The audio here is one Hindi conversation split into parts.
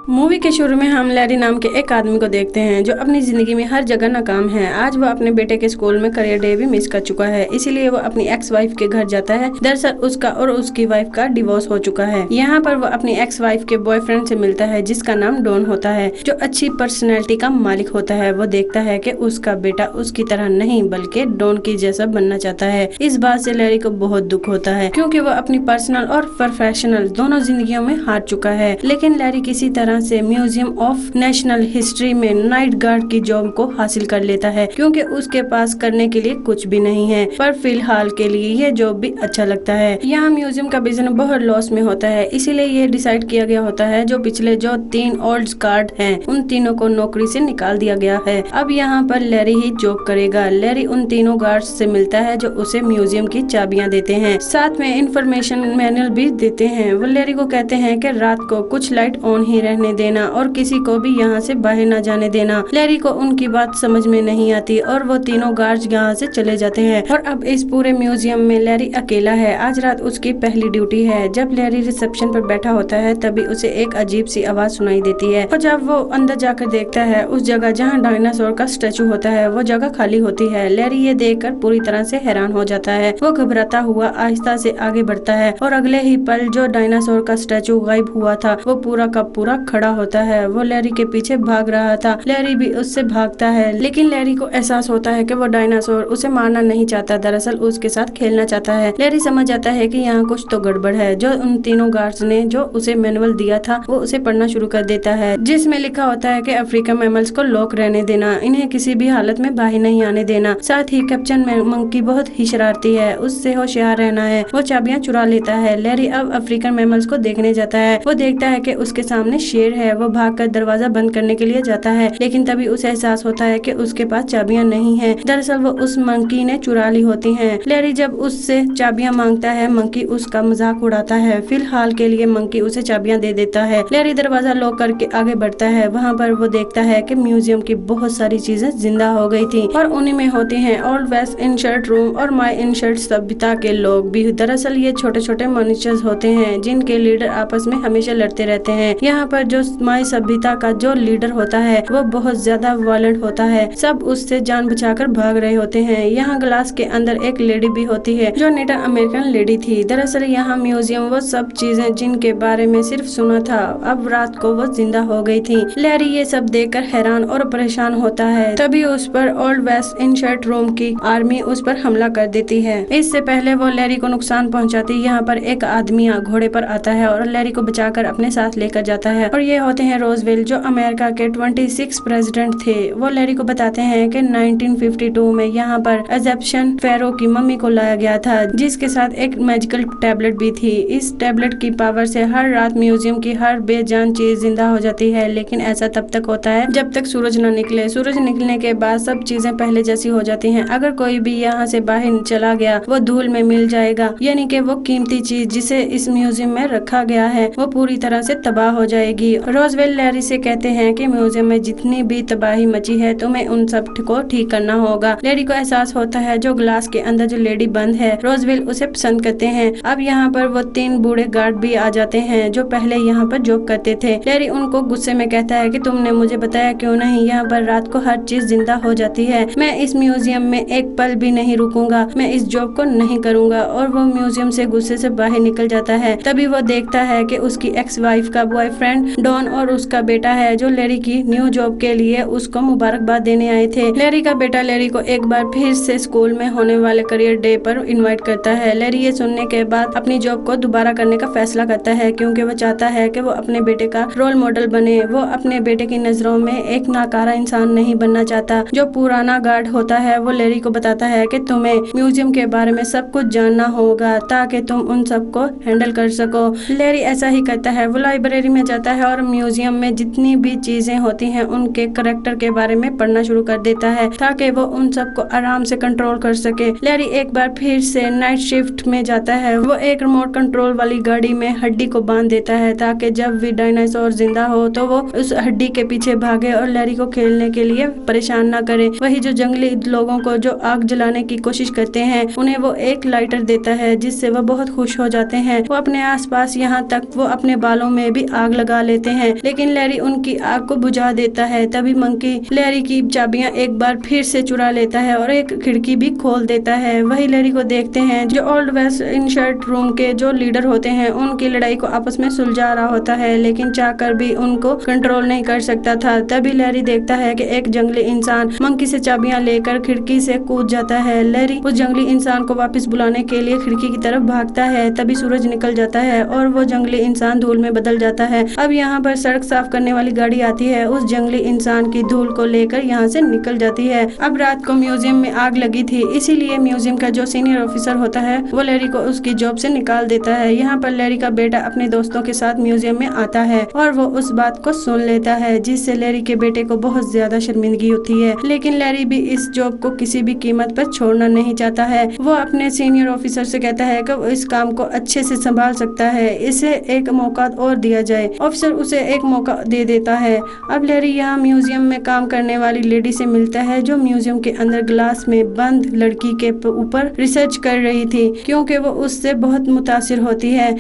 मूवी के शुरू में हम लैरी नाम के एक आदमी को देखते हैं जो अपनी जिंदगी में हर जगह नाकाम है। आज वो अपने बेटे के स्कूल में करियर डे भी मिस कर चुका है, इसीलिए वो अपनी एक्स वाइफ के घर जाता है। दरअसल उसका और उसकी वाइफ का डिवोर्स हो चुका है। यहाँ पर वो अपनी एक्स वाइफ के बॉयफ्रेंड से मिलता है जिसका नाम डॉन होता है, जो अच्छी पर्सनैलिटी का मालिक होता है। वो देखता है कि उसका बेटा उसकी तरह नहीं बल्कि डॉन की जैसा बनना चाहता है। इस बात से लैरी को बहुत दुख होता है क्योंकि वो अपनी पर्सनल और प्रोफेशनल दोनों जिंदगियों में हार चुका है। लेकिन लैरी किसी तरह से म्यूजियम ऑफ नेशनल हिस्ट्री में नाइट गार्ड की जॉब को हासिल कर लेता है क्योंकि उसके पास करने के लिए कुछ भी नहीं है, पर फिलहाल के लिए ये जॉब भी अच्छा लगता है। यहाँ म्यूजियम का बिजनेस बहुत लॉस में होता है, इसीलिए ये डिसाइड किया गया होता है जो पिछले जो 3 ओल्ड गार्ड हैं उन तीनों को नौकरी से निकाल दिया गया है। अब यहाँ पर लैरी ही जॉब करेगा। लैरी उन तीनों गार्ड्स से मिलता है जो उसे म्यूजियम की चाबियां देते हैं, साथ में इंफॉर्मेशन मैनुअल भी देते हैं। वो लैरी को कहते हैं कि रात को कुछ लाइट ऑन ही रहने देना और किसी को भी यहाँ से बाहर न जाने देना। लैरी को उनकी बात समझ में नहीं आती और वो तीनों गार्ड्स यहाँ से चले जाते हैं और अब इस पूरे म्यूजियम में लैरी अकेला है। आज रात उसकी पहली ड्यूटी है। जब लैरी रिसेप्शन पर बैठा होता है तभी उसे एक अजीब सी आवाज सुनाई देती है और जब वो अंदर जाकर देखता है उस जगह जहाँ डायनासोर का स्टेचू होता है वो जगह खाली होती है। लैरी ये देखकर पूरी तरह से हैरान हो जाता है। वो घबराता हुआ आहिस्ता से आगे बढ़ता है और अगले ही पल जो डायनासोर का स्टेचू गायब हुआ था वो पूरा का पूरा खड़ा होता है। वो लैरी के पीछे भाग रहा था। लैरी भी उससे भागता है लेकिन लैरी को एहसास होता है कि वो डायनासोर उसे मारना नहीं चाहता, दरअसल उसके साथ खेलना चाहता है। लैरी समझ जाता है कि यहाँ कुछ तो गड़बड़ है। जो उन तीनों गार्ड्स ने जो उसे मैनुअल दिया था वो उसे पढ़ना शुरू कर देता है जिसमें लिखा होता है कि अफ्रीकन मैमल्स को लॉक रहने देना, इन्हें किसी भी हालत में बाहर नहीं आने देना। साथ ही कैप्टन मंकी बहुत ही शरारती है, उससे होशियार रहना है। वो चाबियां चुरा लेता है। लैरी अब अफ्रीकन मैमल्स को देखने जाता है। वो देखता है कि उसके सामने शेर है। वो भागकर दरवाजा बंद करने के लिए जाता है लेकिन तभी उसे एहसास होता है कि उसके पास चाबियां नहीं हैं। दरअसल वो उस मंकी ने चुरा ली होती हैं। लैरी जब उससे चाबियां मांगता है मंकी उसका मजाक उड़ाता है। फिलहाल के लिए मंकी उसे चाबियां दे देता है। लैरी दरवाजा लॉक करके आगे बढ़ता है। वहाँ पर वो देखता है कि म्यूजियम की बहुत सारी चीजें जिंदा हो गई थी और उन्हीं में होती हैं ओल्ड वेस्ट इंशर्ट रूम और माई इंशर्ट सभ्यता के लोग भी। दरअसल ये छोटे छोटे मॉनिटर्स होते हैं जिनके लीडर आपस में हमेशा लड़ते रहते हैं। यहाँ पर जो माई सभ्यता का जो लीडर होता है वो बहुत ज्यादा वायलेंट होता है। सब उससे जान बचाकर भाग रहे होते हैं। यहाँ ग्लास के अंदर एक लेडी भी होती है जो नेटिव अमेरिकन लेडी थी। दरअसल यहाँ म्यूजियम वो सब चीजें जिनके बारे में सिर्फ सुना था अब रात को वो जिंदा हो गई थी। लैरी ये सब देखकर हैरान और परेशान होता है। तभी उस पर ओल्ड वेस्ट इंशर्ट रूम की आर्मी उस पर हमला कर देती है। इससे पहले वो लैरी को नुकसान पहुँचाती यहाँ पर एक आदमी घोड़े पर आता है और लैरी को बचाकर अपने साथ लेकर जाता है और ये होते हैं रोजवेल जो अमेरिका के 26 प्रेसिडेंट थे। वो लैरी को बताते हैं कि 1952 में यहाँ पर इजिप्शियन फेरो की मम्मी को लाया गया था जिसके साथ एक मैजिकल टैबलेट भी थी। इस टैबलेट की पावर से हर रात म्यूजियम की हर बेजान चीज जिंदा हो जाती है, लेकिन ऐसा तब तक होता है जब तक सूरज न निकले। सूरज निकलने के बाद सब चीजें पहले जैसी हो जाती हैं। अगर कोई भी यहाँ से बाहर चला गया वो धूल में मिल जाएगा, यानी कि वो कीमती चीज जिसे इस म्यूजियम में रखा गया है वो पूरी तरह से तबाह हो जाएगी। रोजवेल लैरी से कहते हैं कि म्यूजियम में जितनी भी तबाही मची है तुम्हें उन सब को ठीक करना होगा। लैरी को एहसास होता है जो ग्लास के अंदर जो लेडी बंद है रोजवेल उसे पसंद करते हैं। अब यहाँ पर वो 3 बूढ़े गार्ड भी आ जाते हैं जो पहले यहाँ पर जॉब करते थे। लैरी उनको गुस्से में कहता है कि तुमने मुझे बताया क्यों नहीं, यहाँ पर रात को हर चीज जिंदा हो जाती है। मैं इस म्यूजियम में एक पल भी नहीं रुकूंगा, मैं इस जॉब को नहीं करूंगा। और वो म्यूजियम से गुस्से से बाहर निकल जाता है। तभी वो देखता है कि उसकी एक्स वाइफ का बॉयफ्रेंड डॉन और उसका बेटा है जो लैरी की न्यू जॉब के लिए उसको मुबारकबाद देने आए थे। लैरी का बेटा लैरी को एक बार फिर से स्कूल में होने वाले करियर डे पर इनवाइट करता है। लैरी ये सुनने के बाद अपनी जॉब को दोबारा करने का फैसला करता है क्योंकि वो चाहता है कि वो अपने बेटे का रोल मॉडल बने। वो अपने बेटे की नजरों में एक नाकारा इंसान नहीं बनना चाहता। जो पुराना गार्ड होता है वो लैरी को बताता है कि तुम्हें म्यूजियम के बारे में सब कुछ जानना होगा ताकि तुम उन सब को हैंडल कर सको। लैरी ऐसा ही करता है। वो लाइब्रेरी में जाता है और म्यूजियम में जितनी भी चीजें होती हैं उनके करेक्टर के बारे में पढ़ना शुरू कर देता है ताकि वो उन सबको आराम से कंट्रोल कर सके। लैरी एक बार फिर से नाइट शिफ्ट में जाता है। वो एक रिमोट कंट्रोल वाली गाड़ी में हड्डी को बांध देता है ताकि जब भी डायनासोर जिंदा हो तो वो उस हड्डी के पीछे भागे और लैरी को खेलने के लिए परेशान ना करे। वही जो जंगली लोगों को जो आग जलाने की कोशिश करते हैं उन्हें वो एक लाइटर देता है जिससे वो बहुत खुश हो जाते हैं। वो अपने आसपास यहाँ तक वो अपने बालों में भी आग लगा लेते लेते हैं, लेकिन लैरी उनकी आग को बुझा देता है। तभी मंकी लैरी की चाबियां एक बार फिर से चुरा लेता है और एक खिड़की भी खोल देता है। वही लैरी को देखते हैं जो ओल्ड वेस्ट इंसर्ट रूम के जो लीडर होते हैं उनकी लड़ाई को आपस में सुलझा रहा होता है, लेकिन चाहकर भी उनको कंट्रोल नहीं कर सकता था। तभी लैरी देखता है कि एक जंगली इंसान मंकी से चाबियां लेकर खिड़की से कूद जाता है। लैरी उस जंगली इंसान को वापस बुलाने के लिए खिड़की की तरफ भागता है। तभी सूरज निकल जाता है और वो जंगली इंसान धूल में बदल जाता है। अब यहाँ पर सड़क साफ करने वाली गाड़ी आती है, उस जंगली इंसान की धूल को लेकर यहाँ से निकल जाती है। अब रात को म्यूजियम में आग लगी थी, इसीलिए म्यूजियम का जो सीनियर ऑफिसर होता है वो लैरी को उसकी जॉब से निकाल देता है। यहाँ पर लैरी का बेटा अपने दोस्तों के साथ म्यूजियम में आता है और वो उस बात को सुन लेता है, जिससे लैरी के बेटे को बहुत ज्यादा शर्मिंदगी होती है। लेकिन लैरी भी इस जॉब को किसी भी कीमत पर छोड़ना नहीं चाहता है। वो अपने सीनियर ऑफिसर से कहता है कि वो इस काम को अच्छे से संभाल सकता है, इसे एक मौका और दिया जाए। ऑफिसर उसे एक मौका दे देता है। अब लैरी यहाँ म्यूजियम में काम करने वाली लेडी से मिलता है जो म्यूजियम के अंदर ग्लास में बंद लड़की के ऊपर रिसर्च कर रही थी, क्योंकि वो उससे बहुत मुतासिर होती है।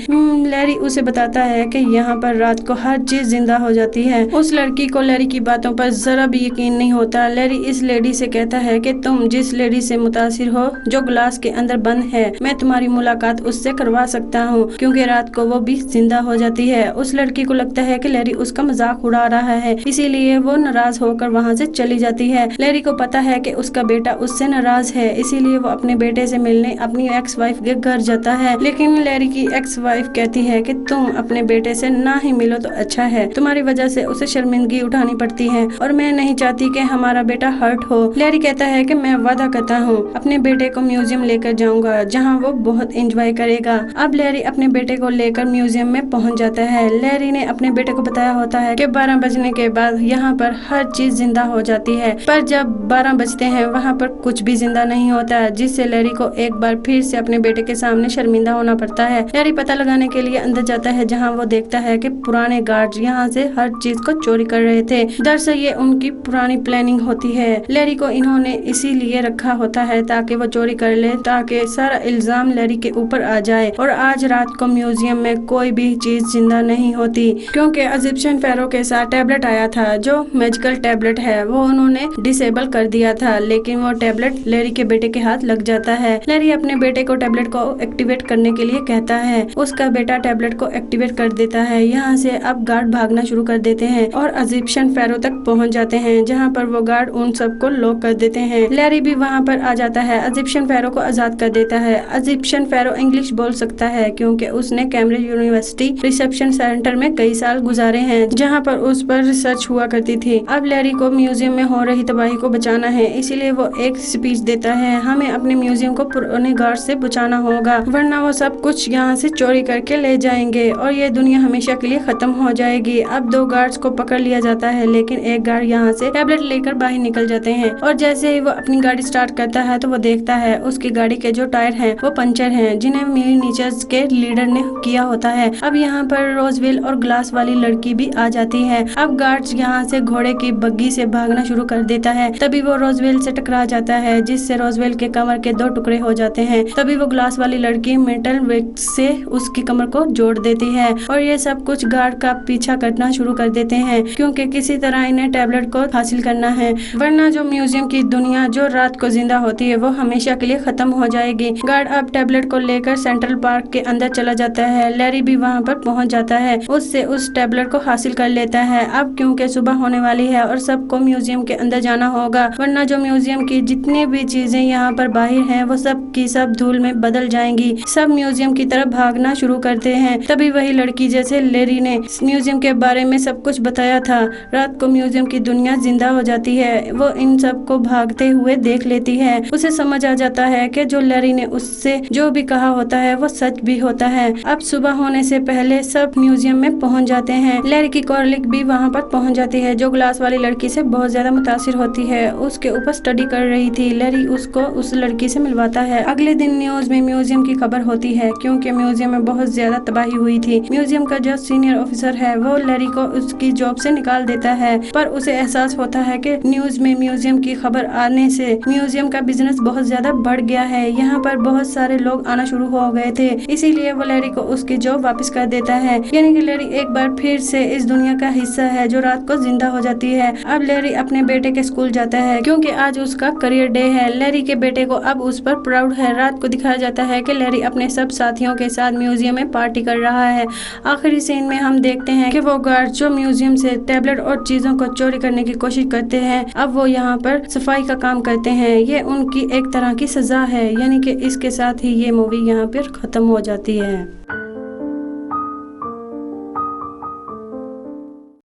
लैरी उसे बताता है कि यहाँ पर रात को हर चीज जिंदा हो जाती है। उस लड़की को लैरी की बातों पर जरा भी यकीन नहीं होता। लैरी इस लेडी से कहता है कि तुम जिस लेडी से मुतासिर हो जो ग्लास के अंदर बंद है, मैं तुम्हारी मुलाकात उससे करवा सकता हूँ, क्योंकि रात को वो भी जिंदा हो जाती है। उस लड़की को लगता है कि लैरी उसका मजाक उड़ा रहा है, इसीलिए वो नाराज होकर वहाँ से चली जाती है। लैरी को पता है कि उसका बेटा उससे नाराज है, इसीलिए वो अपने बेटे से मिलने अपनी एक्स वाइफ के घर जाता है। लेकिन लैरी की एक्स वाइफ कहती है कि तुम अपने बेटे से ना ही मिलो तो अच्छा है, तुम्हारी वजह से उसे शर्मिंदगी उठानी पड़ती है और मैं नहीं चाहती कि हमारा बेटा हर्ट हो। लैरी कहता है कि मैं वादा करता हूँ अपने बेटे को म्यूजियम लेकर जाऊंगा, जहाँ वो बहुत एंजॉय करेगा। अब लैरी अपने बेटे को लेकर म्यूजियम में पहुँच जाता है। लैरी ने अपने बेटे को बताया होता है कि 12 बजने के बाद यहाँ पर हर चीज जिंदा हो जाती है, पर जब 12 बजते हैं वहाँ पर कुछ भी जिंदा नहीं होता, जिससे लैरी को एक बार फिर से अपने बेटे के सामने शर्मिंदा होना पड़ता है। लैरी पता लगाने के लिए अंदर जाता है, जहाँ वो देखता है कि पुराने गार्ड यहाँ से हर चीज को चोरी कर रहे थे। दरअसल ये उनकी पुरानी प्लानिंग होती है। लैरी को इन्होंने इसीलिए रखा होता है ताकि वो चोरी कर ले, ताकि सारा इल्जाम लैरी के ऊपर आ जाए। और आज रात को म्यूजियम में कोई भी चीज जिंदा नहीं होती, क्योंकि इजिप्शियन फेरो के साथ टैबलेट आया था जो मैजिकल टैबलेट है, वो उन्होंने डिसेबल कर दिया था, लेकिन वो टैबलेट लैरी के बेटे के हाथ लग जाता है। लैरी अपने बेटे को टैबलेट को एक्टिवेट करने के लिए कहता है, उसका बेटा टैबलेट को एक्टिवेट कर देता है। यहाँ से अब गार्ड भागना शुरू कर देते हैं और इजिप्शियन फेरो तक पहुँच जाते हैं, जहाँ पर वो गार्ड उन सबको लॉक कर देते हैं। लैरी भी वहाँ पर आ जाता है, इजिप्शियन फेरो को आजाद कर देता है। इजिप्शियन फेरो इंग्लिश बोल सकता है क्योंकि उसने कैम्ब्रिज यूनिवर्सिटी रिसेप्शन सेंटर में कई साल गुजारे हैं, जहाँ पर उस पर रिसर्च हुआ करती थी। अब लैरी को म्यूजियम में हो रही तबाही को बचाना है, इसीलिए वो एक स्पीच देता है, हमें अपने म्यूजियम को पुराने गार्ड से बचाना होगा, वरना वो सब कुछ यहाँ से चोरी करके ले जाएंगे और ये दुनिया हमेशा के लिए खत्म हो जाएगी। अब 2 गार्ड्स को पकड़ लिया जाता है, लेकिन एक गार्ड यहाँ से टैबलेट लेकर बाहर निकल जाते हैं और जैसे ही वो अपनी गाड़ी स्टार्ट करता है तो वो देखता है उसकी गाड़ी के जो टायर हैं वो पंचर हैं, जिन्हें मिलीनीचर्स के लीडर ने किया होता है। अब यहाँ पर रोजवेल और ग्लास वाली लड़की भी आ जाती है। अब गार्ड्स यहाँ से घोड़े की बग्गी से भागना शुरू कर देता है, तभी वो रोजवेल से टकरा जाता है, जिससे रोजवेल के कमर के 2 टुकड़े हो जाते हैं। तभी वो ग्लास वाली लड़की मेटल वेट से उसकी कमर को जोड़ देती है और ये सब कुछ गार्ड का पीछा करना शुरू कर देते हैं, क्योंकि किसी तरह इन्हें टैबलेट को हासिल करना है, वरना जो म्यूजियम की दुनिया जो रात को जिंदा होती है वो हमेशा के लिए खत्म हो जाएगी। गार्ड अब टैबलेट को लेकर सेंट्रल पार्क के अंदर चला जाता है। लैरी भी वहाँ पर पहुँच जाता है, उससे उस टैबलेट को हासिल कर लेता है। अब क्योंकि सुबह होने वाली है और सबको म्यूजियम के अंदर जाना होगा, वरना जो म्यूजियम की जितनी भी चीजें यहाँ पर बाहर हैं वो सब की सब धूल में बदल जाएंगी। सब म्यूजियम की तरफ भागना शुरू करते हैं। तभी वही लड़की जैसे लैरी ने म्यूजियम के बारे में सब कुछ बताया था, रात को म्यूजियम की दुनिया जिंदा हो जाती है। वो इन सब को भागते हुए देख लेती है। उसे समझ आ जाता है कि जो लैरी ने उससे जो भी कहा होता है वो सच भी होता है। अब सुबह होने से पहले सब म्यूजियम में पहुंच जाते हैं। लैरी की कॉलिग भी वहां पर पहुंच जाती है, जो ग्लास वाली लड़की से बहुत ज्यादा मुतासिर होती है, उसके ऊपर स्टडी कर रही थी। लैरी उसको उस लड़की से मिलवाता है। अगले दिन न्यूज में म्यूजियम की खबर होती है, क्योंकि म्यूजियम में बहुत ज्यादा तबाही हुई थी। म्यूजियम का जो सीनियर ऑफिसर है वो लैरी को उसकी जॉब से निकाल देता है, पर उसे एहसास होता है कि न्यूज में म्यूजियम की खबर आने से म्यूजियम का बिजनेस बहुत ज्यादा बढ़ गया है। यहाँ पर बहुत सारे लोग आना शुरू हो गए थे, इसीलिए वो लैरी को उसकी जॉब वापस कर देता है। यानी कि लैरी एक बार बार फिर से इस दुनिया का हिस्सा है जो रात को जिंदा हो जाती है। अब लैरी अपने बेटे के स्कूल जाता है क्योंकि आज उसका करियर डे है। लैरी के बेटे को अब उस पर प्राउड है। रात को दिखाया जाता है कि लैरी अपने सब साथियों के साथ म्यूजियम में पार्टी कर रहा है। आखिरी सीन में हम देखते हैं कि वो गार्ड जो म्यूजियम से टैबलेट और चीजों को चोरी करने की कोशिश करते हैं, अब वो यहाँ पर सफाई का काम करते हैं। ये उनकी एक तरह की सजा है। यानी कि इसके साथ ही ये मूवी यहाँ पर खत्म हो जाती है।